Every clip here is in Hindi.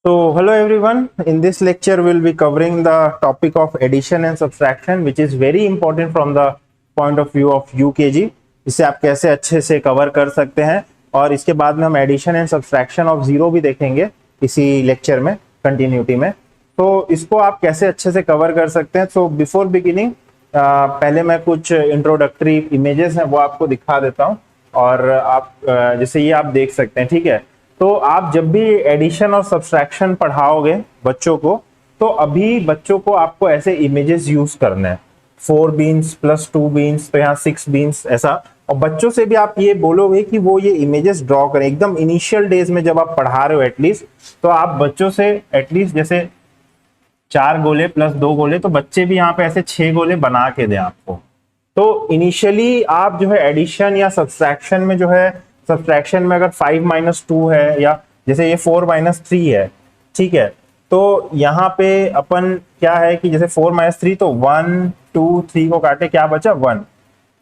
So, hello everyone. In this lecture, we'll be covering the topic of addition and subtraction, which is very important from the point of view of UKG. इसे आप कैसे अच्छे से कवर कर सकते हैं और इसके बाद में हम addition and subtraction of zero भी देखेंगे इसी लेक्चर में कंटिन्यूटी में। तो इसको आप कैसे अच्छे से कवर कर सकते हैं। सो बिफोर बिगिनिंग पहले मैं कुछ इंट्रोडक्टरी इमेजेस हैं वो आपको दिखा देता हूँ और आप जैसे ये आप देख सकते हैं, ठीक है। तो आप जब भी एडिशन और सब्सट्रैक्शन पढ़ाओगे बच्चों को, तो अभी बच्चों को आपको ऐसे इमेजेस यूज करने हैं, 4 बीन्स प्लस 2 बीन्स, तो यहाँ 6 बीन्स ऐसा। और बच्चों से भी आप ये बोलोगे कि वो ये इमेजेस ड्रॉ करें एकदम इनिशियल डेज में जब आप पढ़ा रहे हो एटलीस्ट। तो आप बच्चों से एटलीस्ट जैसे 4 गोले प्लस 2 गोले, तो बच्चे भी यहाँ पे ऐसे 6 गोले बना के दें आपको। तो इनिशियली आप जो है एडिशन या सब्सट्रैक्शन में जो है, सब्सट्रैक्शन में अगर 5 माइनस 2 है या जैसे ये 4 माइनस 3 है, ठीक है। तो यहाँ पे अपन क्या है कि जैसे 4 माइनस 3, तो 1 2 3 को काटे, क्या बचा 1,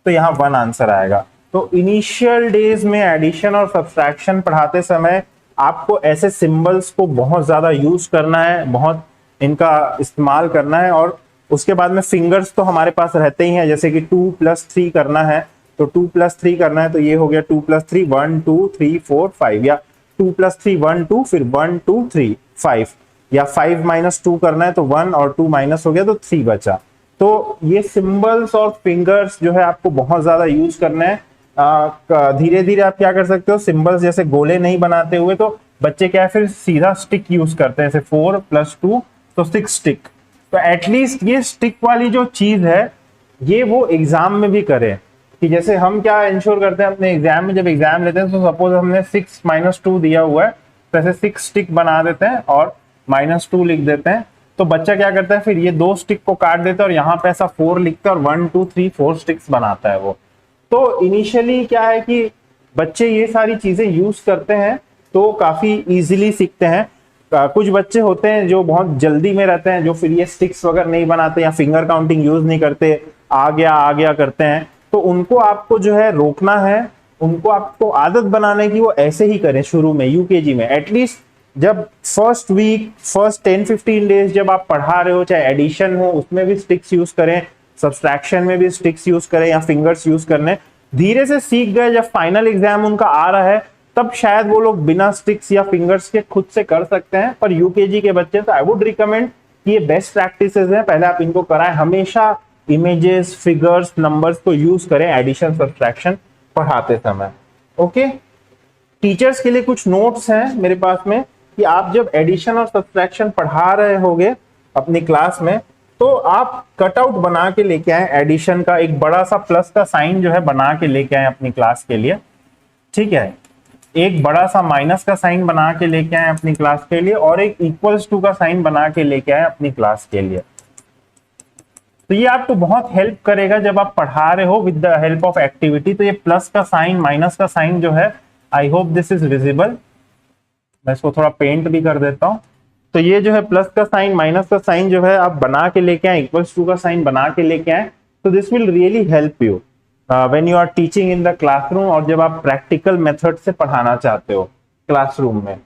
तो यहाँ 1 आंसर आएगा। तो इनिशियल डेज में एडिशन और सब्सट्रैक्शन पढ़ाते समय आपको ऐसे सिंबल्स को बहुत ज्यादा यूज करना है, बहुत इनका इस्तेमाल करना है। और उसके बाद में फिंगर्स तो हमारे पास रहते ही हैं, जैसे कि 2 प्लस 3 करना है तो 2 प्लस 3 करना है, तो ये हो गया 2 प्लस 3 1 2 3 4 5, या 2 प्लस 3 1 2 फिर 1 2 3 5, या 5 माइनस 2 करना है तो 1 और 2 माइनस हो गया तो 3 बचा। तो ये सिंबल्स और फिंगर्स जो है आपको बहुत ज्यादा यूज करना है। धीरे धीरे आप क्या कर सकते हो, सिंबल्स जैसे गोले नहीं बनाते हुए तो बच्चे क्या है फिर सीधा स्टिक यूज करते हैं, जैसे 4 प्लस 2 तो 6 स्टिक। तो एटलीस्ट ये स्टिक वाली जो चीज है ये वो एग्जाम में भी करें, कि जैसे हम क्या इंश्योर करते हैं अपने एग्जाम में, जब एग्जाम लेते हैं तो सपोज हमने 6 माइनस 2 दिया हुआ है, तो ऐसे 6 स्टिक बना देते हैं और माइनस 2 लिख देते हैं। तो बच्चा क्या करता है फिर ये 2 स्टिक को काट देता है और यहाँ पे ऐसा 4 लिखता है और 1 2 3 4 स्टिक्स बनाता है वो। तो इनिशियली क्या है कि बच्चे ये सारी चीजें यूज करते हैं तो काफी इजीली सीखते हैं। कुछ बच्चे होते हैं जो बहुत जल्दी में रहते हैं, जो फिर ये स्टिक्स वगैरह नहीं बनाते या फिंगर काउंटिंग यूज नहीं करते, आ गया करते हैं। तो उनको आपको जो है रोकना है, उनको आपको आदत बनाने की वो ऐसे ही करें शुरू में यूकेजी में। एटलीस्ट जब फर्स्ट वीक, फर्स्ट 10-15 डेज जब आप पढ़ा रहे हो, चाहे एडिशन हो उसमें भी स्टिक्स यूज करें, सब्सट्रैक्शन में भी स्टिक्स यूज करें या फिंगर्स यूज करने। धीरे से सीख गए, जब फाइनल एग्जाम उनका आ रहा है तब शायद वो लोग बिना स्टिक्स या फिंगर्स के खुद से कर सकते हैं। पर यूकेजी के बच्चे तो आई वुड रिकमेंड कि ये बेस्ट प्रैक्टिसेस हैं, पहले आप इनको कराएं। हमेशा इमेजेस, फिगर्स, नंबर्स को यूज करें एडिशन सब्सट्रैक्शन पढ़ाते समय। ओके, टीचर्स के लिए कुछ नोट्स हैं मेरे पास में कि आप जब एडिशन और सब्सट्रैक्शन पढ़ा रहे होगे अपनी क्लास में, तो आप कटआउट बना के लेके आए एडिशन का, एक बड़ा सा प्लस का साइन जो है बना के लेके आए अपनी क्लास के लिए, ठीक है। एक बड़ा सा माइनस का साइन बना के लेके आए अपनी क्लास के लिए, और एक इक्वल्स टू का साइन बना के लेके आए अपनी क्लास के लिए। तो ये आपको बहुत हेल्प करेगा जब आप पढ़ा रहे हो with the help of activity. तो ये प्लस का साइन, माइनस का साइन जो है, आई होप दिस इज विजिबल, मैं इसको थोड़ा पेंट भी कर देता हूं। तो ये जो है प्लस का साइन, माइनस का साइन जो है आप बना के लेके आए, इक्वल्स टू का साइन बना के लेके आए। तो this will really help you when you are teaching in the classroom, और जब आप प्रैक्टिकल मेथड से पढ़ाना चाहते हो क्लासरूम में।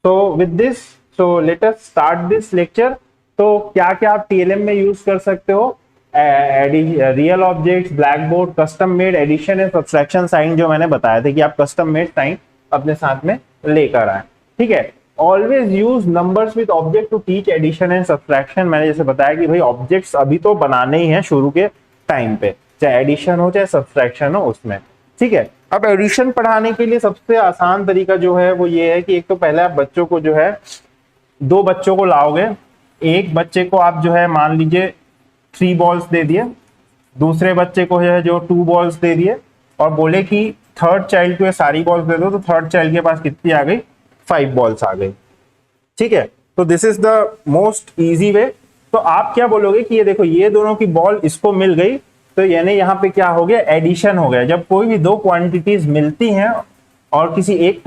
तो with this, so let us start this lecture. तो क्या क्या आप टीएलएम में यूज कर सकते हो, real objects, black board, custom made addition and subtraction sign जो मैंने बताया था कि आप कस्टम मेड साइन अपने साथ में लेकर आए, ठीक है। Always use numbers with object to teach addition and subtraction. मैंने जैसे बताया कि भाई ऑब्जेक्ट्स अभी तो बनाने ही हैं शुरू के टाइम पे, चाहे एडिशन हो चाहे सब्सट्रैक्शन हो उसमें, ठीक है। अब एडिशन पढ़ाने के लिए सबसे आसान तरीका जो है वो ये है कि एक तो पहले आप बच्चों को जो है, 2 बच्चों को लाओगे। एक बच्चे को आप जो है मान लीजिए 3 बॉल्स दे दिए, दूसरे बच्चे को है जो 2 बॉल्स दे दिए, और बोले कि थर्ड चाइल्ड को ये सारी बॉल्स दे दो। तो थर्ड चाइल्ड के पास कितनी आ गई, 5 बॉल्स आ गई, ठीक है। तो this is the most easy way. तो आप क्या बोलोगे कि ये देखो ये दोनों की बॉल इसको मिल गई, तो यानी यहाँ पे क्या हो गया, एडिशन हो गया। जब कोई भी 2 क्वांटिटीज मिलती हैं और किसी एक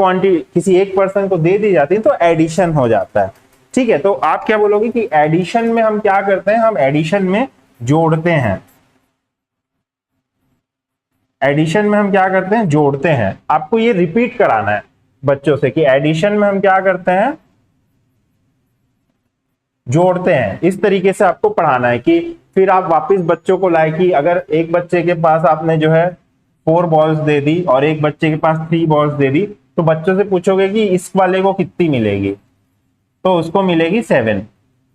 पर्सन को दे दी जाती है तो एडिशन हो जाता है, ठीक है। तो आप क्या बोलोगे कि एडिशन में हम क्या करते हैं, हम एडिशन में जोड़ते हैं। एडिशन में हम क्या करते हैं, जोड़ते हैं। आपको ये रिपीट कराना है बच्चों से कि एडिशन में हम क्या करते हैं, जोड़ते हैं। इस तरीके से आपको पढ़ाना है कि फिर आप वापस बच्चों को लाए कि अगर एक बच्चे के पास आपने जो है 4 बॉल्स दे दी और एक बच्चे के पास 3 बॉल्स दे दी, तो बच्चों से पूछोगे कि इस वाले को कितनी मिलेगी, तो उसको मिलेगी 7।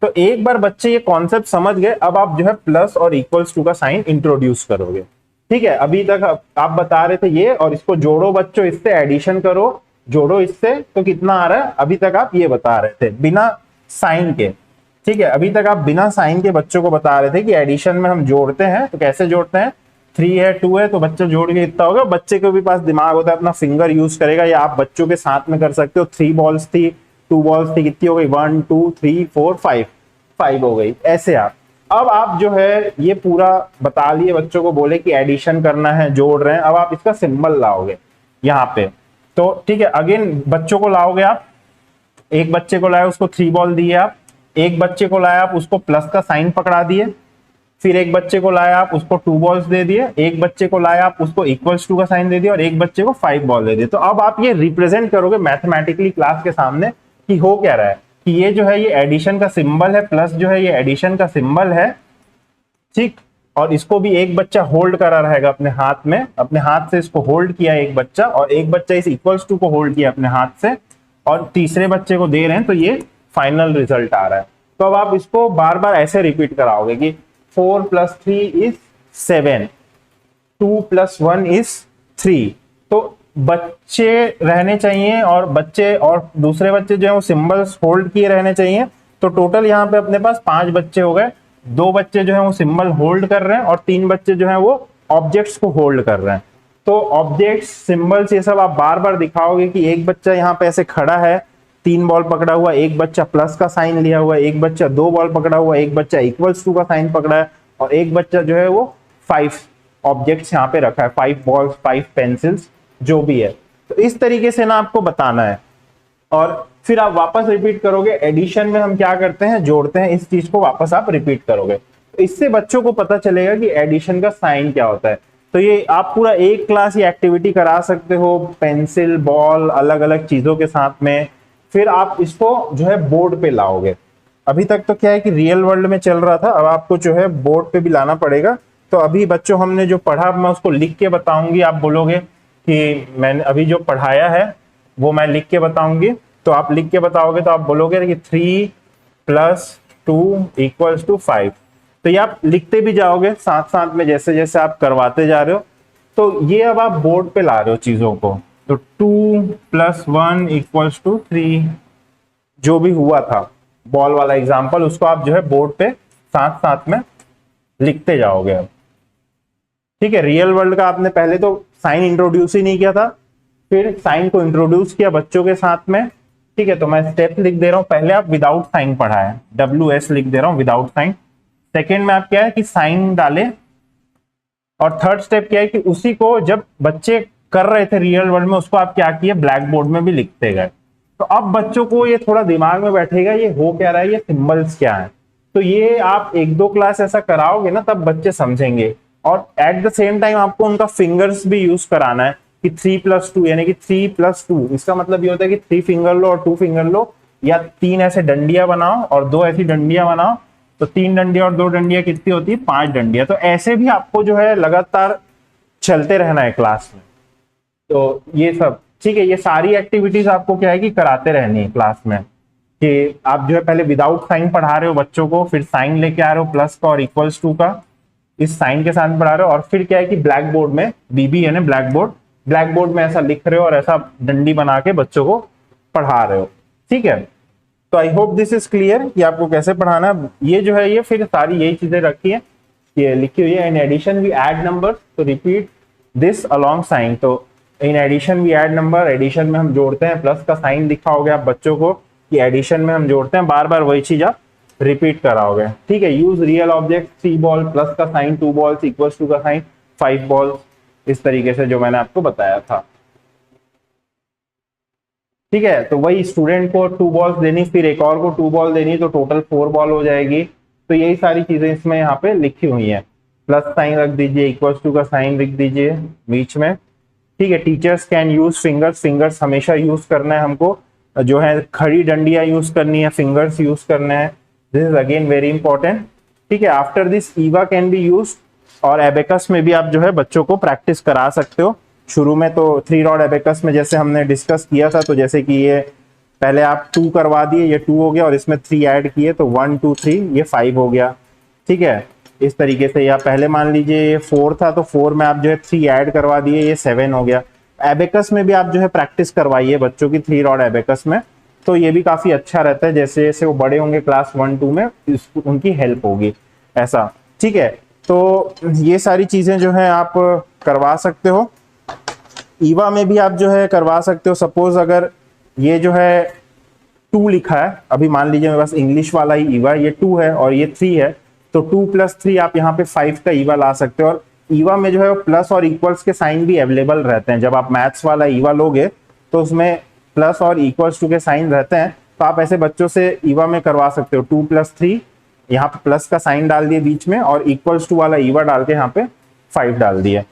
तो एक बार बच्चे ये कॉन्सेप्ट समझ गए, अब आप जो है प्लस और इक्वल्स टू का साइन इंट्रोड्यूस करोगे। ठीक है, अभी तक आप बता रहे थे ये, और इसको जोड़ो बच्चों, इससे एडिशन करो, जोड़ो इससे तो कितना आ रहा है, अभी तक आप ये बता रहे थे बिना साइन के। ठीक है, अभी तक आप बिना साइन के बच्चों को बता रहे थे कि एडिशन में हम जोड़ते हैं तो कैसे जोड़ते हैं। 3 है 2 है तो बच्चा जोड़ के इतना होगा। बच्चे के भी पास दिमाग होता है, अपना फिंगर यूज करेगा, या आप बच्चों के साथ में कर सकते हो। 3 बॉल्स थी, 2 बॉल्स थी, कितनी हो गई, 1 2 3 4 5, 5 हो गई। ऐसे अब आप जो है ये पूरा बता लिए बच्चों को, बोले कि एडिशन करना है, जोड़ रहे हैं, अब आप इसका सिंबल लाओगे यहाँ पे। तो ठीक है, अगेन बच्चों को लाओगे आप, एक बच्चे को लाए उसको 3 बॉल दिए आप, एक बच्चे को लाए आप उसको प्लस का साइन पकड़ा दिए, फिर एक बच्चे को लाए आप उसको 2 बॉल्स दे दिए, एक बच्चे को लाए आप उसको इक्वल्स टू का साइन दे दिया, और एक बच्चे को 5 बॉल दे दिए। तो अब आप ये रिप्रेजेंट करोगे मैथमेटिकली क्लास के सामने कि हो क्या रहा है, कि ये जो है ये एडिशन का सिंबल है, प्लस जो है ये एडिशन का सिंबल है। ठीक, और इसको भी एक बच्चा होल्ड करा रहेगा अपने हाथ में, अपने हाथ से इसको होल्ड किया एक बच्चा, और एक बच्चा इस इक्वल्स टू को होल्ड किया अपने हाथ से, और तीसरे बच्चे को दे रहे हैं, तो ये फाइनल रिजल्ट आ रहा है। तो अब आप इसको बार बार ऐसे रिपीट कराओगे कि 4 + 3 = 7, 2 + 1 = 3। तो बच्चे रहने चाहिए, और बच्चे और दूसरे बच्चे जो है वो सिंबल्स होल्ड किए रहने चाहिए। तो टोटल यहाँ पे अपने पास 5 बच्चे हो गए। 2 बच्चे जो है वो सिंबल होल्ड कर रहे हैं, और 3 बच्चे जो है वो ऑब्जेक्ट्स को होल्ड कर रहे हैं। तो ऑब्जेक्ट्स, सिंबल्स, ये सब आप बार बार दिखाओगे कि एक बच्चा यहाँ पे ऐसे खड़ा है 3 बॉल पकड़ा हुआ, एक बच्चा प्लस का साइन लिया हुआ है, एक बच्चा 2 बॉल पकड़ा हुआ, एक बच्चा इक्वल्स टू का साइन पकड़ा है, और एक बच्चा जो है वो 5 ऑब्जेक्ट्स यहाँ पे रखा है, 5 बॉल्स, 5 पेंसिल्स, जो भी है। तो इस तरीके से ना आपको बताना है, और फिर आप वापस रिपीट करोगे। एडिशन में हम क्या करते हैं, जोड़ते हैं, इस चीज को वापस आप रिपीट करोगे। तो इससे बच्चों को पता चलेगा कि एडिशन का साइन क्या होता है। तो ये आप पूरा एक क्लास ये एक्टिविटी करा सकते हो, पेंसिल, बॉल, अलग अलग चीजों के साथ में। फिर आप इसको जो है बोर्ड पे लाओगे। अभी तक तो क्या है कि रियल वर्ल्ड में चल रहा था, अब आपको जो है बोर्ड पे भी लाना पड़ेगा। तो अभी बच्चों हमने जो पढ़ा मैं उसको लिख के बताऊंगी, आप बोलोगे कि मैंने अभी जो पढ़ाया है वो मैं लिख के बताऊंगी। तो आप लिख के बताओगे तो आप बोलोगे कि 3 + 2 = 5। तो ये आप लिखते भी जाओगे साथ साथ में, जैसे जैसे आप करवाते जा रहे हो। तो ये अब आप बोर्ड पे ला रहे हो चीजों को। तो 2 + 1 = 3, जो भी हुआ था बॉल वाला एग्जाम्पल, उसको आप जो है बोर्ड पे साथ साथ में लिखते जाओगे अब। ठीक है, रियल वर्ल्ड का आपने पहले तो साइन इंट्रोड्यूस ही नहीं किया था, फिर साइन को इंट्रोड्यूस किया बच्चों के साथ में। ठीक है, तो मैं स्टेप लिख दे रहा हूं। पहले आप विदाउट साइन पढ़ा है, WS लिख दे रहा हूं, विदाउट साइन। सेकेंड में आप क्या है कि साइन डाले, और थर्ड स्टेप क्या है कि उसी को जब बच्चे कर रहे थे रियल वर्ल्ड में, उसको आप क्या किए, ब्लैक बोर्ड में भी लिखते गए। तो अब बच्चों को ये थोड़ा दिमाग में बैठेगा ये हो क्या रहा है, ये सिंबल्स क्या है। तो ये आप 1-2 क्लास ऐसा कराओगे ना, तब बच्चे समझेंगे। और एट द सेम टाइम आपको उनका फिंगर्स भी यूज कराना है कि 3 + 2, यानी कि 3 + 2, इसका मतलब ये होता है कि 3 फिंगर लो और 2 फिंगर लो, या 3 ऐसे डंडियां बनाओ और 2 ऐसी डंडियां बनाओ। तो 3 डंडियां और 2 डंडियां कितनी होती है, 5 डंडियां। तो ऐसे भी आपको जो है लगातार चलते रहना है क्लास में। तो ये सब ठीक है, ये सारी एक्टिविटीज आपको क्या है कि कराते रहनी है क्लास में। कि आप जो है पहले विदाउट साइन पढ़ा रहे हो बच्चों को, फिर साइन लेके आ रहे हो प्लस का और इक्वल्स टू का, इस साइन के साथ पढ़ा रहे हो, और फिर क्या है कि ब्लैक बोर्ड में, BB है ना ब्लैक बोर्ड, ब्लैक बोर्ड में ऐसा लिख रहे हो और ऐसा डंडी बना के बच्चों को पढ़ा रहे हो। ठीक है, तो I hope this is clear कि आपको कैसे पढ़ाना है। ये जो है ये फिर सारी यही चीजें रखी है, ये लिखी हुई है। In addition we add number, तो रिपीट दिस अलोंग साइन। तो in addition we add number, addition में हम जोड़ते हैं, प्लस का साइन दिखाओगे आप बच्चों को कि एडिशन में हम जोड़ते हैं, बार बार वही चीज आप रिपीट कराओगे। ठीक है, use real object, 3 ball, plus का साइन, 2 बॉल्स, इक्वल्स टू का साइन, 5 बॉल्स, इस तरीके से जो मैंने आपको बताया था। ठीक है, तो वही स्टूडेंट को 2 बॉल्स देनी, फिर एक और को 2 बॉल देनी, तो टोटल 4 बॉल हो जाएगी। तो यही सारी चीजें इसमें यहाँ पे लिखी हुई हैं। प्लस साइन रख दीजिए, इक्वल्स टू का साइन लिख दीजिए बीच में। ठीक है, teachers can use fingers, fingers हमेशा यूज करना है हमको, जो है खड़ी डंडियां यूज करनी है, फिंगर्स यूज करने हैं। This is again very important. ठीक है, after this Eva can be use, और एबेकस में भी आप जो है बच्चों को प्रैक्टिस करा सकते हो। शुरू में तो 3 रॉड एबेकस में जैसे हमने डिस्कस किया था, तो जैसे कि ये पहले आप 2 करवा दिए, ये 2 हो गया, और इसमें 3 ऐड किए तो 1 2 3 ये 5 हो गया। ठीक है, इस तरीके से, या पहले मान लीजिए ये 4 था तो 4 में आप जो है 3 ऐड करवा दिए, ये 7 हो गया। एबेकस में भी आप जो है प्रैक्टिस करवाइए बच्चों की 3 रॉड एबेकस में, तो ये भी काफी अच्छा रहता है। जैसे जैसे वो बड़े होंगे क्लास 1 2 में, उनकी हेल्प होगी ऐसा। ठीक है, तो ये सारी चीजें जो है आप करवा सकते हो। ईवा में भी आप जो है करवा सकते हो। सपोज अगर ये जो है 2 लिखा है, अभी मान लीजिए मेरे पास इंग्लिश वाला ही ईवा, ये 2 है और ये 3 है, तो 2 + 3 आप यहाँ पे 5 का ईवा ला सकते हो। और ईवा में जो है प्लस और इक्वल्स के साइन भी अवेलेबल रहते हैं। जब आप मैथ्स वाला ईवा लोगे तो उसमें प्लस और इक्वल्स टू के साइन रहते हैं, तो आप ऐसे बच्चों से ईवा में करवा सकते हो। 2 + 3, यहाँ पे प्लस का साइन डाल दिए बीच में, और इक्वल्स टू वाला ईवा डाल के यहाँ पे 5 डाल दिए,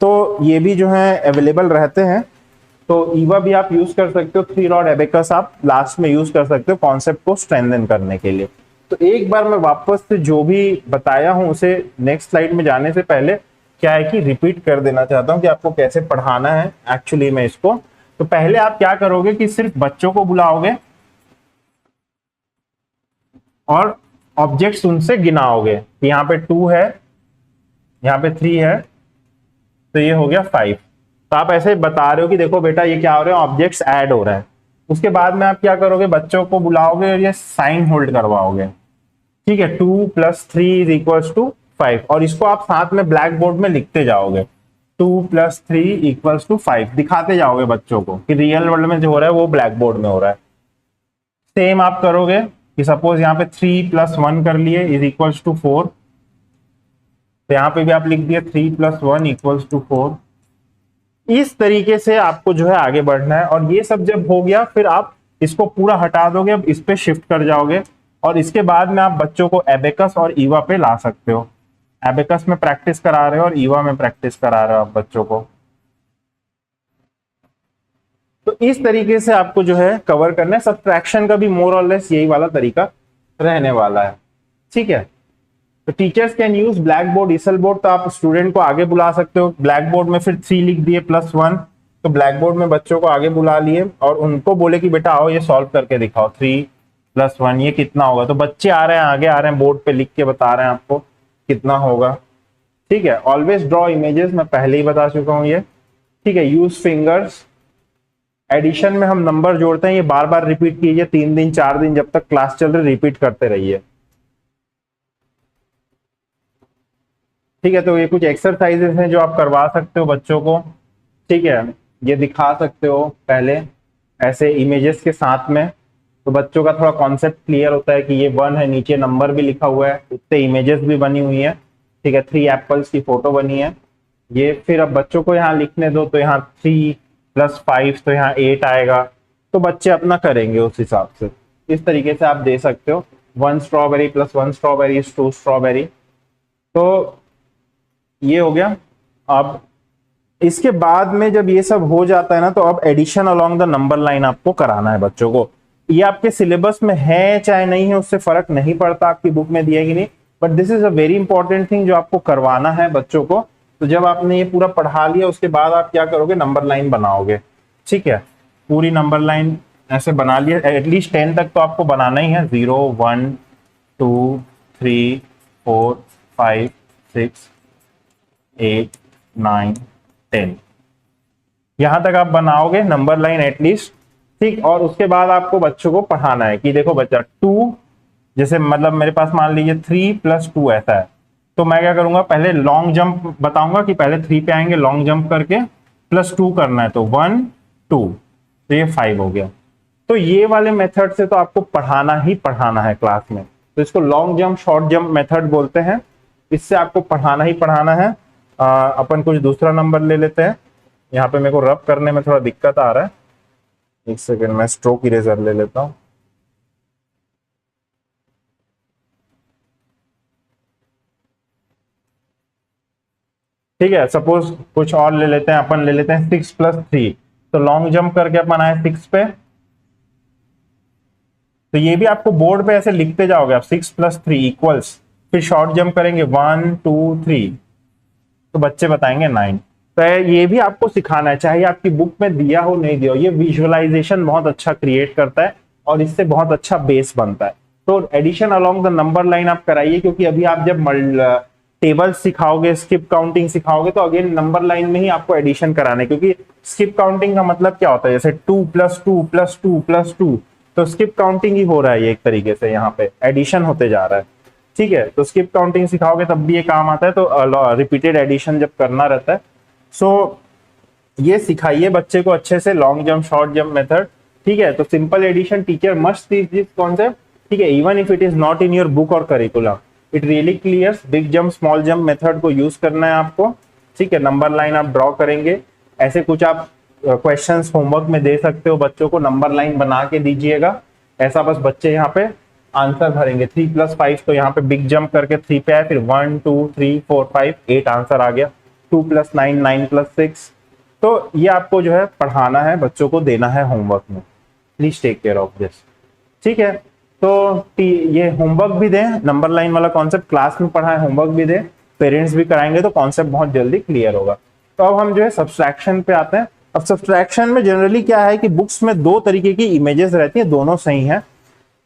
तो ये भी जो है अवेलेबल रहते हैं। तो ईवा भी आप यूज कर सकते हो। 3 रॉड एबेकस आप लास्ट में यूज कर सकते हो कॉन्सेप्ट को स्ट्रेंथन करने के लिए। तो एक बार मैं वापस से जो भी बताया हूं उसे नेक्स्ट स्लाइड में जाने से पहले क्या है कि रिपीट कर देना चाहता हूं कि आपको कैसे पढ़ाना है एक्चुअली में इसको। तो पहले आप क्या करोगे कि सिर्फ बच्चों को बुलाओगे और ऑब्जेक्ट्स उनसे गिनाओगे। यहाँ पे 2 है, यहाँ पे 3 है, तो ये हो गया 5। तो आप ऐसे बता रहे हो कि देखो बेटा ये क्या हो रहा है, ऑब्जेक्ट्स ऐड हो रहा है। उसके बाद में आप क्या करोगे, बच्चों को बुलाओगे और ये साइन होल्ड करवाओगे। ठीक है, 2 + 3 = 5, और इसको आप साथ में ब्लैक बोर्ड में लिखते जाओगे। 2 + 3 = 5 दिखाते जाओगे बच्चों को कि रियल वर्ल्ड में जो हो रहा है वो ब्लैक बोर्ड में हो रहा है। सेम आप करोगे कि सपोज यहाँ पे 3 + 1 कर लिए = 4, तो यहाँ पे भी आप लिख दिए 3 + 1 = 4। इस तरीके से आपको जो है आगे बढ़ना है। और ये सब जब हो गया फिर आप इसको पूरा हटा दोगे, अब इस पे शिफ्ट कर जाओगे, और इसके बाद में आप बच्चों को एबेकस और ईवा पे ला सकते हो। एबेकस में प्रैक्टिस करा रहे हो और ईवा में प्रैक्टिस करा रहे हो आप बच्चों को। तो इस तरीके से आपको जो है कवर करना है। सब्ट्रैक्शन का भी मोर और लेस यही वाला तरीका रहने वाला है। ठीक है, तो teachers can use black board, easel board, तो आप स्टूडेंट को आगे बुला सकते हो। ब्लैक बोर्ड में फिर 3 लिख दिए +1, तो ब्लैक बोर्ड में बच्चों को आगे बुला लिए और उनको बोले कि बेटा आओ ये सॉल्व करके दिखाओ, 3 + 1 ये कितना होगा। तो बच्चे आ रहे हैं, आगे आ रहे हैं, बोर्ड पे लिख के बता रहे हैं आपको कितना होगा। ठीक है, ऑलवेज ड्रॉ इमेजेस, मैं पहले ही बता चुका हूं ये। ठीक है, यूज फिंगर्स। एडिशन में हम नंबर जोड़ते हैं, ये बार बार रिपीट कीजिए, 3 दिन 4 दिन जब तक क्लास चल रही रिपीट करते रहिए। ठीक है, तो ये कुछ एक्सरसाइजेस हैं जो आप करवा सकते हो बच्चों को। ठीक है, ये दिखा सकते हो पहले ऐसे इमेजेस के साथ में, तो बच्चों का थोड़ा कॉन्सेप्ट क्लियर होता है कि ये 1 है, नीचे नंबर भी लिखा हुआ है, उत्ते इमेजेस भी बनी हुई है। ठीक है, 3 एप्पल्स की फोटो बनी है ये। फिर अब बच्चों को यहाँ लिखने दो, तो यहाँ 3 + 5 तो यहाँ 8 आएगा, तो बच्चे अपना करेंगे उस हिसाब से। इस तरीके से आप दे सकते हो। 1 स्ट्रॉबेरी + 1 स्ट्रॉबेरी = 2 स्ट्रॉबेरी। तो ये हो गया। अब इसके बाद में जब ये सब हो जाता है ना, तो अब addition along the number line आपको कराना है बच्चों को। ये आपके सिलेबस में है चाहे नहीं है उससे फर्क नहीं पड़ता, आपकी बुक में दिया कि नहीं, but this is a very important thing जो आपको करवाना है बच्चों को। तो जब आपने ये पूरा पढ़ा लिया उसके बाद आप क्या करोगे, नंबर लाइन बनाओगे। ठीक है, पूरी नंबर लाइन ऐसे बना लिया, एटलीस्ट 10 तक तो आपको बनाना ही है। 0 1 2 3 4 5 6 8 9 10, यहां तक आप बनाओगे नंबर लाइन एटलीस्ट। ठीक, और उसके बाद आपको बच्चों को पढ़ाना है कि देखो बच्चा 2, जैसे मतलब मेरे पास मान लीजिए 3 + 2 ऐसा है, तो मैं क्या करूंगा, पहले लॉन्ग जंप बताऊंगा कि पहले 3 पे आएंगे, लॉन्ग जंप करके +2 करना है, तो 1 2, तो ये 5 हो गया। तो ये वाले मेथड से तो आपको पढ़ाना ही पढ़ाना है क्लास में, तो इसको long jump short jump method बोलते हैं। इससे आपको पढ़ाना ही पढ़ाना है। अपन कुछ दूसरा नंबर ले लेते हैं। यहाँ पे मेरे को रब करने में थोड़ा दिक्कत आ रहा है, एक सेकेंड मैं स्ट्रोक इरेजर ले लेता हूँ। ठीक है, सपोज कुछ और ले लेते हैं, अपन ले लेते हैं 6 + 3, तो लॉन्ग जंप करके अपन आए 6 पे, तो ये भी आपको बोर्ड पे ऐसे लिखते जाओगे आप, 6+3 इक्वल्स, फिर शॉर्ट जंप करेंगे 1 2 3, तो बच्चे बताएंगे 9। तो ये भी आपको सिखाना है, चाहे आपकी बुक में दिया हो नहीं दिया हो, ये विजुअलाइजेशन बहुत अच्छा क्रिएट करता है और इससे बहुत अच्छा बेस बनता है। तो addition along the number line आप कराइए, क्योंकि अभी आप जब टेबल सिखाओगे, स्किप काउंटिंग सिखाओगे, तो अगेन नंबर लाइन में ही आपको एडिशन कराना है, क्योंकि स्किप काउंटिंग का मतलब क्या होता है, जैसे 2+2+2+2, तो स्किप काउंटिंग ही हो रहा है ये एक तरीके से, यहाँ पे एडिशन होते जा रहा है। ठीक है, तो स्किप काउंटिंग सिखाओगे तब भी ये काम आता है, तो रिपीटेड एडिशन जब करना रहता है। सो ये सिखाइए बच्चे को अच्छे से, long jump short jump method. ठीक है, तो simple addition teacher must teach this concept. ठीक है, even if it is not in your book और curriculum, it really clears. Big jump small jump method को यूज करना है आपको। ठीक है, नंबर लाइन आप ड्रॉ करेंगे, ऐसे कुछ आप क्वेश्चंस होमवर्क में दे सकते हो, बच्चों को नंबर लाइन बना के दीजिएगा, ऐसा बस बच्चे यहाँ पे आंसर भरेंगे। 3+5, तो यहाँ पे बिग जंप करके 3 पे आए, फिर 1 2 3 4 5 8 आंसर आ गया। 2+9 9+6, तो ये आपको जो है पढ़ाना है, बच्चों को देना है होमवर्क में। Please take care of this. ठीक है, तो ये होमवर्क भी दें, नंबर लाइन वाला कॉन्सेप्ट क्लास में पढ़ाएं, होमवर्क भी दें, पेरेंट्स भी कराएंगे, तो कॉन्सेप्ट बहुत जल्दी क्लियर होगा। तो अब हम जो है सब्सट्रैक्शन पे आते हैं। अब सब्सट्रैक्शन में जनरली क्या है कि बुक्स में दो तरीके की इमेजेस रहती है, दोनों सही है।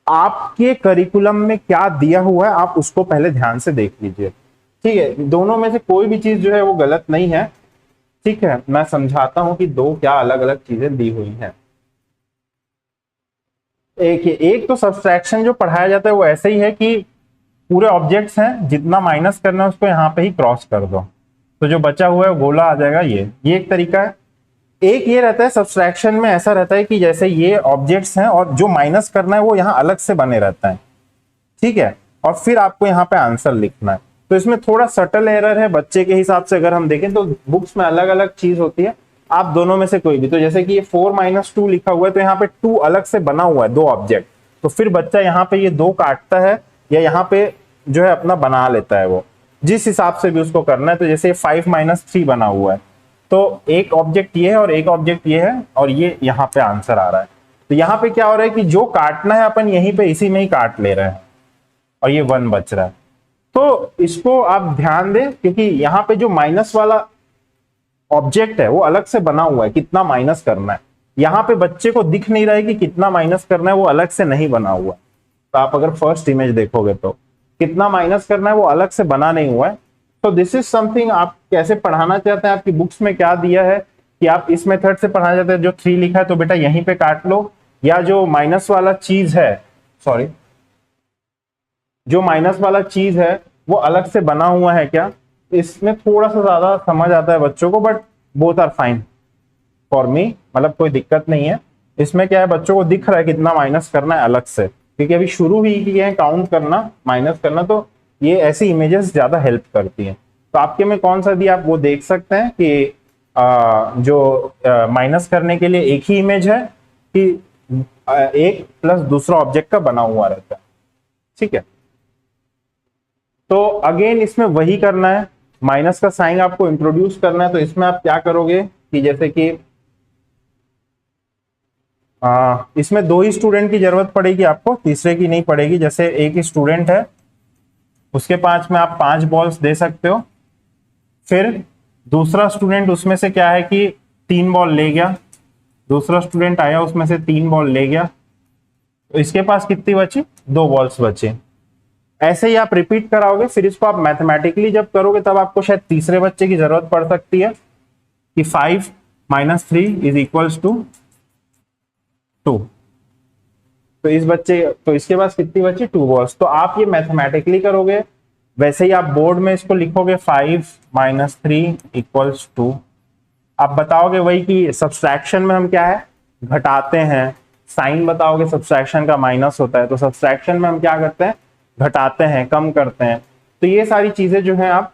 आपके करिकुलम में क्या दिया हुआ है आप उसको पहले ध्यान से देख लीजिए। ठीक है, दोनों में से कोई भी चीज जो है वो गलत नहीं है। ठीक है, मैं समझाता हूं कि दो क्या अलग अलग चीजें दी हुई हैं। एक तो सब्सट्रैक्शन जो पढ़ाया जाता है वो ऐसे ही है कि पूरे ऑब्जेक्ट्स हैं, जितना माइनस करना है उसको यहाँ पे ही क्रॉस कर दो, तो जो बचा हुआ है वो गोला आ जाएगा। ये एक तरीका है। एक ये रहता है सब्सट्रैक्शन में, ऐसा रहता है कि जैसे ये ऑब्जेक्ट्स हैं और जो माइनस करना है वो यहाँ अलग से बने रहता है। ठीक है, और फिर आपको यहाँ पे आंसर लिखना है। तो इसमें थोड़ा सटल एरर है बच्चे के हिसाब से, अगर हम देखें तो बुक्स में अलग अलग चीज होती है, आप दोनों में से कोई भी। तो जैसे कि ये 4 - 2 लिखा हुआ है, तो यहाँ पे 2 अलग से बना हुआ है, दो ऑब्जेक्ट, तो फिर बच्चा यहाँ पे ये 2 काटता है या यहाँ पे जो है अपना बना लेता है, वो जिस हिसाब से भी उसको करना है। तो जैसे 5 - 3 बना हुआ है, तो एक ऑब्जेक्ट ये है और एक ऑब्जेक्ट ये है, और ये यहाँ पे आंसर आ रहा है। तो यहाँ पे क्या हो रहा है कि जो काटना है अपन यहीं पे इसी में ही काट ले रहे हैं, और ये 1 बच रहा है। तो इसको आप ध्यान दें, क्योंकि यहाँ पे जो माइनस वाला ऑब्जेक्ट है वो अलग से बना हुआ है, कितना माइनस करना है। यहाँ पे बच्चे को दिख नहीं रहा है कि कितना माइनस करना है, वो अलग से नहीं बना हुआ है। तो आप अगर फर्स्ट इमेज देखोगे तो कितना माइनस करना है वो अलग से बना नहीं हुआ है। तो दिस इज समथिंग आप कैसे पढ़ाना चाहते हैं, आपकी बुक्स में क्या दिया है कि आप इस मेथड से पढ़ाना चाहते हैं। जो 3 लिखा है तो बेटा यहीं पे काट लो, या जो माइनस वाला चीज है, सॉरी, जो माइनस वाला चीज है वो अलग से बना हुआ है क्या, इसमें थोड़ा सा ज्यादा समझ आता है बच्चों को, but both are fine for me, मतलब कोई दिक्कत नहीं है। इसमें क्या है, बच्चों को दिख रहा है कितना माइनस करना है अलग से, क्योंकि अभी शुरू ही किए हैं काउंट करना माइनस करना, तो ये ऐसी इमेजेस ज्यादा हेल्प करती हैं। तो आपके में कौन सा दिया आप वो देख सकते हैं कि जो माइनस करने के लिए एक ही इमेज है कि एक प्लस दूसरा ऑब्जेक्ट का बना हुआ रहता है। ठीक है, तो अगेन इसमें वही करना है, माइनस का साइन आपको इंट्रोड्यूस करना है। तो इसमें आप क्या करोगे कि जैसे कि इसमें 2 ही स्टूडेंट की जरूरत पड़ेगी आपको, तीसरे की नहीं पड़ेगी। जैसे एक स्टूडेंट है, उसके पास में आप 5 बॉल्स दे सकते हो, फिर दूसरा स्टूडेंट उसमें से क्या है कि 3 बॉल ले गया, दूसरा स्टूडेंट आया उसमें से 3 बॉल ले गया, तो इसके पास कितनी बची, 2 बॉल्स बचे। ऐसे ही आप रिपीट कराओगे, फिर इसको आप मैथमेटिकली जब करोगे तब आपको शायद तीसरे बच्चे की जरूरत पड़ सकती है कि 5 - 3 इज इक्वल्स टू 2। तो इस बच्चे, तो इसके पास कितनी बची, 2 बॉल्स। तो आप ये मैथमेटिकली करोगे, वैसे ही आप बोर्ड में इसको लिखोगे 5 - 3 इक्वल्स 2। आप बताओगे वही कि सब्सट्रैक्शन में हम क्या है, घटाते हैं, साइन बताओगे सब्सट्रैक्शन का माइनस होता है, तो सब्सट्रैक्शन में हम क्या करते हैं, घटाते हैं, कम करते हैं। तो ये सारी चीजें जो है आप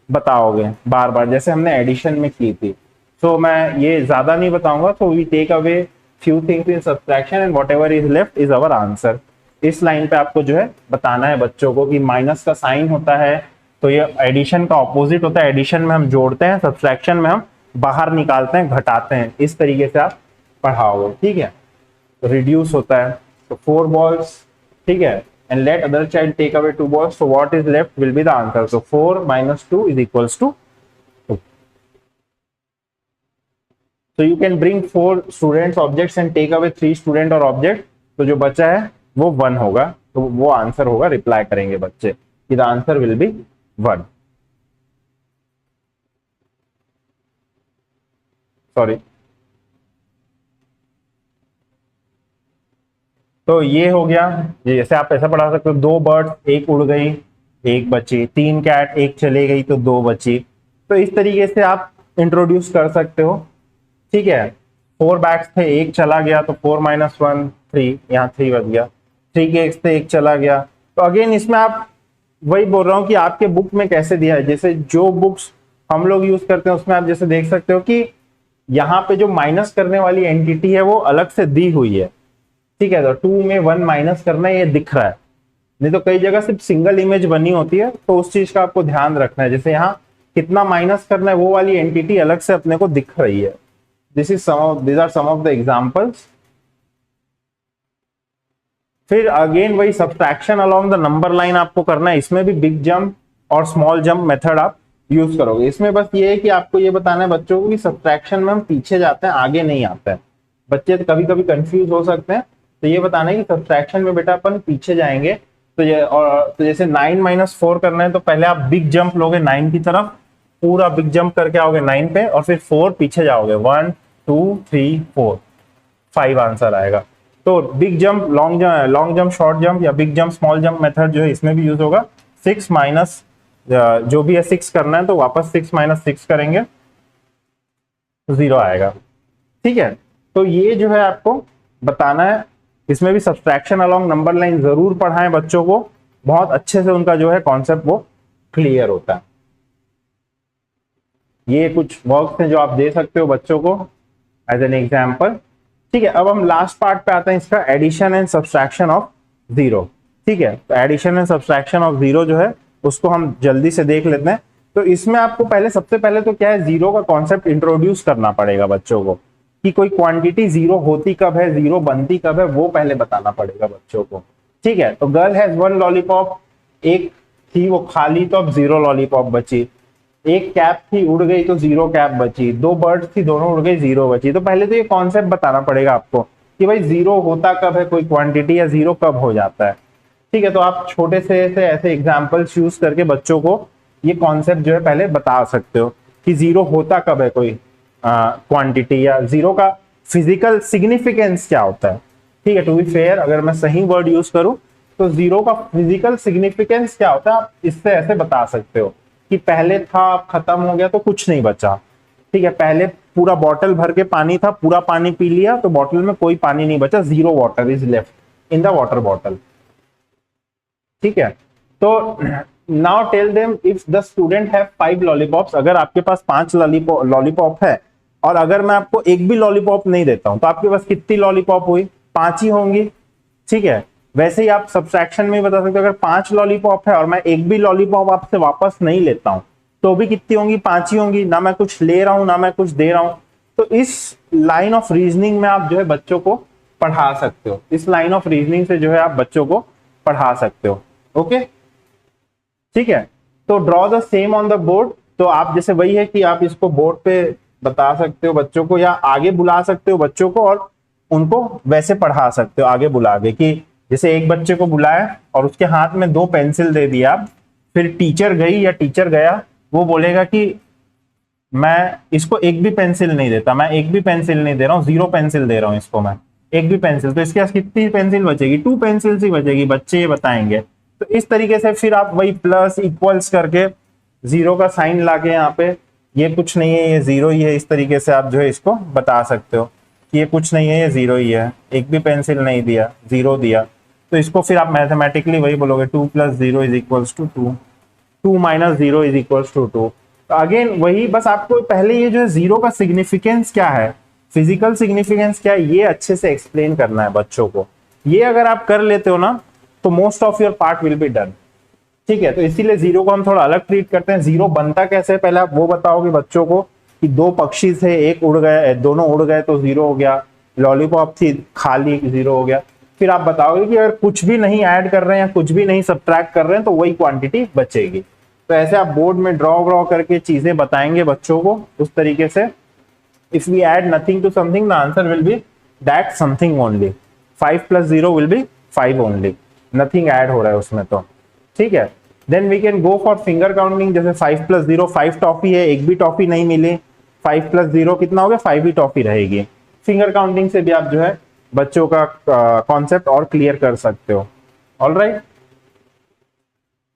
बताओगे बार बार, जैसे हमने एडिशन में की थी। तो मैं ये ज्यादा नहीं बताऊंगा। तो we take away few things in subtraction and whatever is left is our answer. इस लाइन पे आपको जो है बताना है बच्चों को कि माइनस का साइन होता है तो ये एडिशन का ऑपोजिट होता है। एडिशन में हम जोड़ते हैं, सब्सट्रैक्शन में हम बाहर निकालते हैं, घटाते हैं। इस तरीके से आप पढ़ाओगे। ठीक है, रिड्यूस होता है, So 4 balls, ठीक है, and let other child take away 2 balls. So what is left will be the answer. So 4 minus 2 is equals to 2. So you can bring 4 students objects and take away 3 student और object. तो जो बचा है वो 1 होगा, तो वो आंसर होगा. रिप्लाई करेंगे बच्चे कि the answer will B 1. Sorry, तो ये हो गया. जैसे आप ऐसा पढ़ा सकते हो, 2 बर्ड, एक उड़ गई एक बची, 3 कैट, एक चली गई तो 2 बची. तो इस तरीके से आप इंट्रोड्यूस कर सकते हो. ठीक है, 4 बैग्स थे, एक चला गया तो 4 माइनस 1 3, यहाँ 3 बच गया. 3 केक्स थे, एक चला गया. तो अगेन इसमें आप, वही बोल रहा हूँ कि आपके बुक में कैसे दिया है. जैसे जो बुक्स हम लोग यूज करते हैं उसमें आप जैसे देख सकते हो कि यहाँ पे जो माइनस करने वाली एंटिटी है वो अलग से दी हुई है. ठीक है, तो 2 में 1 माइनस करना है, ये दिख रहा है. नहीं तो कई जगह सिर्फ सिंगल इमेज बनी होती है, तो उस चीज का आपको ध्यान रखना है. जैसे यहाँ कितना माइनस करना है वो वाली एंटिटी अलग से अपने को दिख रही है. these are some of the examples. फिर अगेन वही subtraction along the number line आपको करना है. इसमें भी बिग जंप और स्मॉल जंप मेथड आप यूज करोगे. इसमें बस ये है कि आपको ये बताना है बच्चों को कि सब्ट्रैक्शन में हम पीछे जाते हैं, आगे नहीं आते हैं. बच्चे तो कभी कभी कंफ्यूज हो सकते हैं, तो ये बताना है कि सब्ट्रैक्शन में बेटा अपन पीछे जाएंगे. तो ये और तो जैसे 9 माइनस 4 करना है तो पहले आप बिग जंप लोगे 9 की तरफ, पूरा बिग जंप करके आओगे 9 पे, और फिर 4 पीछे जाओगे. 1 2 3 4 5 आंसर आएगा. तो big jump, long jump, short jump या big jump small jump method जो है इसमें भी यूज होगा. 6 माइनस जो भी है 6 करना है तो वापस 6 माइनस 6 करेंगे तो 0 आएगा. ठीक है, तो ये जो है आपको बताना है. इसमें भी सब्ट्रैक्शन अलोंग नंबर लाइन जरूर पढ़ाएं बच्चों को, बहुत अच्छे से उनका जो है कॉन्सेप्ट वो क्लियर होता है. ये कुछ वर्क्स हैं जो आप दे सकते हो बच्चों को एज एन एग्जाम्पल. ठीक है, अब हम लास्ट पार्ट पे आते हैं, इसका एडिशन एंड सब्ट्रैक्शन ऑफ 0. ठीक है, तो एडिशन एंड सब्ट्रैक्शन ऑफ 0 जो है उसको हम जल्दी से देख लेते हैं. तो इसमें आपको सबसे पहले तो क्या है, 0 का कॉन्सेप्ट इंट्रोड्यूस करना पड़ेगा बच्चों को, कि कोई क्वांटिटी 0 होती कब है, 0 बनती कब है, वो पहले बताना पड़ेगा बच्चों को. ठीक है, तो गर्ल हैज 1 लॉलीपॉप, एक थी वो खाली तो अब 0 लॉलीपॉप बची. एक कैप थी, उड़ गई तो 0 कैप बची. 2 बर्ड्स थी, दोनों उड़ गई, 0 बची. तो पहले तो ये कॉन्सेप्ट बताना पड़ेगा आपको कि भाई 0 होता कब है कोई क्वांटिटी, या 0 कब हो जाता है. ठीक है, तो आप छोटे से ऐसे एग्जांपल्स यूज करके बच्चों को ये कॉन्सेप्ट जो है पहले बता सकते हो कि 0 होता कब है कोई क्वांटिटी, या 0 का फिजिकल सिग्निफिकेंस क्या होता है. ठीक है, टू बी फेयर अगर मैं सही वर्ड यूज करूं तो 0 का फिजिकल सिग्निफिकेंस क्या होता है आप इससे ऐसे बता सकते हो कि पहले था, अब खत्म हो गया तो कुछ नहीं बचा. ठीक है, पहले पूरा बॉटल भर के पानी था, पूरा पानी पी लिया तो बॉटल में कोई पानी नहीं बचा, 0 water is left in the water bottle. ठीक है, तो now tell them if the student have 5 lollipops. अगर आपके पास 5 लॉलीपॉप है और अगर मैं आपको एक भी लॉलीपॉप नहीं देता हूं तो आपके पास कितनी लॉलीपॉप हुई, 5 ही होंगी. ठीक है, वैसे ही आप सब्ट्रैक्शन में बता सकते हो, अगर 5 लॉलीपॉप है और मैं एक भी लॉलीपॉप आपसे वापस नहीं लेता हूं तो भी कितनी होंगी, 5 ही होंगी. ना मैं कुछ ले रहा हूं ना मैं कुछ दे रहा हूं. तो इस लाइन ऑफ रीजनिंग में आप जो है बच्चों को पढ़ा सकते हो. इस लाइन ऑफ रीजनिंग से जो है आप बच्चों को पढ़ा सकते हो. ओके, ठीक है, तो draw the same on the board. तो आप जैसे वही है कि आप इसको बोर्ड पे बता सकते हो बच्चों को, या आगे बुला सकते हो बच्चों को और उनको वैसे पढ़ा सकते हो आगे बुला के, कि जैसे एक बच्चे को बुलाया और उसके हाथ में 2 पेंसिल दे दिया, फिर टीचर गई या टीचर गया, वो बोलेगा कि मैं इसको एक भी पेंसिल नहीं देता, मैं एक भी पेंसिल नहीं दे रहा हूँ, 0 पेंसिल दे रहा हूँ इसको मैं, एक भी पेंसिल. तो इसके पास कितनी पेंसिल बचेगी, 2 पेंसिल ही बचेगी. बच्चे ये बताएंगे. तो इस तरीके से फिर आप वही प्लस इक्वल्स करके 0 का साइन लाके यहाँ पे, ये कुछ नहीं है ये 0 ही है, इस तरीके से आप जो है इसको बता सकते हो कि ये कुछ नहीं है ये 0 ही है, एक भी पेंसिल नहीं दिया, 0 दिया. तो इसको फिर आप मैथमेटिकली वही बोलोगे 2 + 0 = 2, 2 - 0 = 2. तो अगेन वही, बस आपको पहले ये जो है 0 का सिग्निफिकेंस क्या है, फिजिकल सिग्निफिकेंस क्या है, ये अच्छे से एक्सप्लेन करना है बच्चों को. ये अगर आप कर लेते हो ना तो most of your part will be done. ठीक है, तो इसीलिए 0 को हम थोड़ा अलग ट्रीट करते हैं. 0 बनता कैसे पहले आप वो बताओगे बच्चों को कि 2 पक्षी थे, एक उड़ गए, दोनों उड़ गए तो 0 हो गया. लॉलीपॉप थी खाली, 0 हो गया. फिर आप बताओगे कि अगर कुछ भी नहीं ऐड कर रहे हैं या कुछ भी नहीं सब्ट्रैक्ट कर रहे हैं तो वही क्वांटिटी बचेगी। तो ऐसे आप बोर्ड में ड्रॉ करके चीजें बताएंगे बच्चों को उस तरीके से। If we add nothing to something the answer will be that something only. 5 + 0 will be 5 only, nothing add हो रहा है उसमें तो, ठीक है। Then we can go for finger counting. जैसे 5 + 0 5 टॉफी है, एक भी टॉफी नहीं मिली, 5 + 0 कितना हो गया, 5 ही टॉफी रहेगी। फिंगर काउंटिंग से भी आप जो है बच्चों का कॉन्सेप्ट और क्लियर कर सकते हो। ऑल राइट,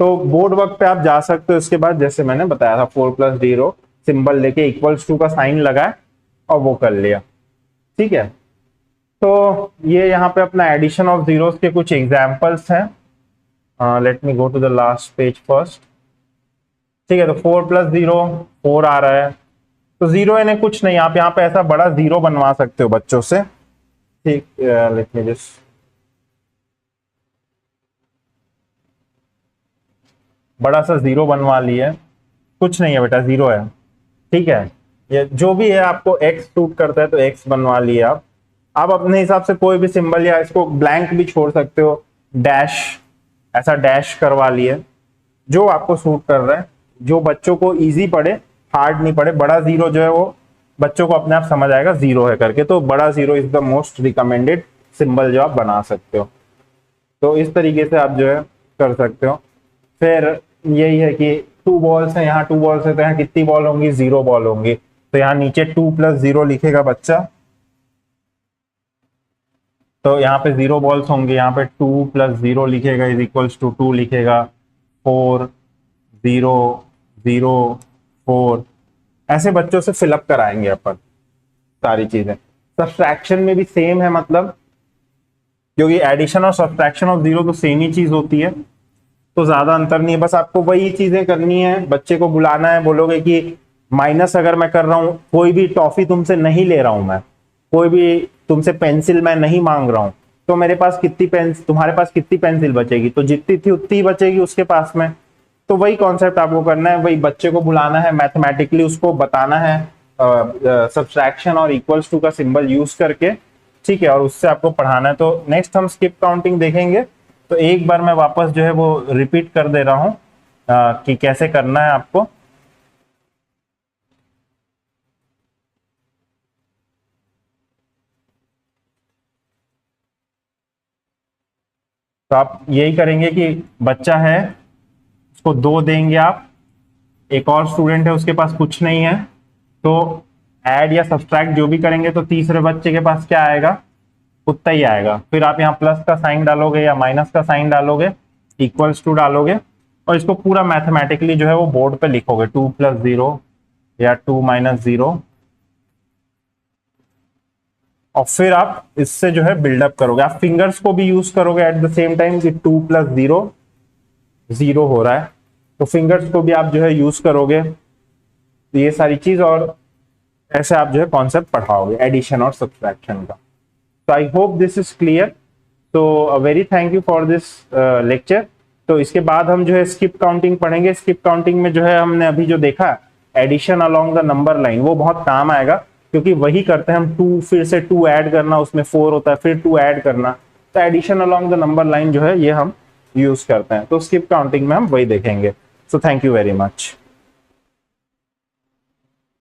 तो बोर्ड वर्क पे आप जा सकते हो। इसके बाद जैसे मैंने बताया था 4 + 0 सिंबल लेके इक्वल्स टू का साइन लगाए और वो कर लिया, ठीक है। तो ये यहाँ पे अपना एडिशन ऑफ जीरोस के कुछ एग्जांपल्स हैं। Let me go to the last page first, ठीक है। तो 4 + 0 4 आ रहा है, तो जीरो इन्हें कुछ नहीं, आप यहाँ पे ऐसा बड़ा जीरो बनवा सकते हो बच्चों से, ठीक। लेट मी जस्ट, बड़ा सा जीरो बनवा लिया, कुछ नहीं है बेटा, जीरो है, ठीक है। ये जो भी है आपको एक्स सूट करता है तो एक्स बनवा लिया आप अपने हिसाब से कोई भी सिंबल, या इसको ब्लैंक भी छोड़ सकते हो, डैश, ऐसा डैश करवा लिए, जो आपको सूट कर रहा है, जो बच्चों को इजी पड़े, हार्ड नहीं पड़े। बड़ा जीरो जो है वो बच्चों को अपने आप समझ आएगा जीरो है करके, तो बड़ा zero is the most recommended symbol जो आप बना सकते हो। तो इस तरीके से आप जो है कर सकते हो। फिर यही है कि 2 बॉल्स है, यहाँ 2 बॉल्स है तो यहाँ कितनी बॉल होंगी, 0 बॉल होंगी। तो यहाँ नीचे 2 + 0 लिखेगा बच्चा, तो यहाँ पे 0 बॉल्स होंगे, यहाँ पे 2 + 0 लिखेगा इज इक्वल्स टू 2 लिखेगा, 4 0 0 4, ऐसे बच्चों से फिलअप कराएंगे अपन सारी चीजें। सब्ट्रैक्शन में भी सेम है, मतलब क्योंकि एडिशन और सब्ट्रैक्शन ऑफ जीरो तो सेम ही चीज होती है, तो ज्यादा अंतर नहीं है। बस आपको वही चीजें करनी है, बच्चे को बुलाना है, बोलोगे कि माइनस अगर मैं कर रहा हूं, कोई भी टॉफी तुमसे नहीं ले रहा हूं मैं, कोई भी तुमसे पेंसिल मैं नहीं मांग रहा हूं, तो मेरे पास कितनी पेंसिल, तुम्हारे पास कितनी पेंसिल बचेगी, तो जितनी थी उतनी ही बचेगी उसके पास में। तो वही कॉन्सेप्ट आपको करना है, वही बच्चे को बुलाना है, मैथमेटिकली उसको बताना है सब्ट्रैक्शन और इक्वल्स टू का सिंबल यूज करके, ठीक है, और उससे आपको पढ़ाना है। तो नेक्स्ट हम स्किप काउंटिंग देखेंगे। तो एक बार मैं वापस जो है वो रिपीट कर दे रहा हूं कि कैसे करना है आपको। तो आप यही करेंगे कि बच्चा है, उसको 2 देंगे आप, एक और स्टूडेंट है उसके पास कुछ नहीं है, तो ऐड या सब्सट्रैक्ट जो भी करेंगे तो तीसरे बच्चे के पास क्या आएगा, उतना ही आएगा। फिर आप यहाँ प्लस का साइन डालोगे या माइनस का साइन डालोगे, इक्वल्स टू डालोगे, और इसको पूरा मैथमेटिकली जो है वो बोर्ड पे लिखोगे, 2 + 0 या 2 - 0, और फिर आप इससे जो है बिल्डअप करोगे। आप फिंगर्स को भी यूज करोगे एट द सेम टाइम कि 2 + 0 0 हो रहा है, तो फिंगर्स को भी आप जो है यूज करोगे, तो ये सारी चीज, और ऐसे आप जो है कॉन्सेप्ट पढ़ाओगे एडिशन और सब्ट्रैक्शन का। तो I hope this is clear. तो very thank you for this lecture. तो इसके बाद हम जो है स्किप काउंटिंग पढ़ेंगे। स्किप काउंटिंग में जो है हमने अभी जो देखा addition along the number line, वो बहुत काम आएगा, क्योंकि वही करते हैं हम, 2 फिर से 2 ऐड करना, उसमें 4 होता है, फिर 2 ऐड करना, तो addition along the number line जो है ये हम यूज करते हैं। तो स्किप काउंटिंग में हम वही देखेंगे। So thank you very much.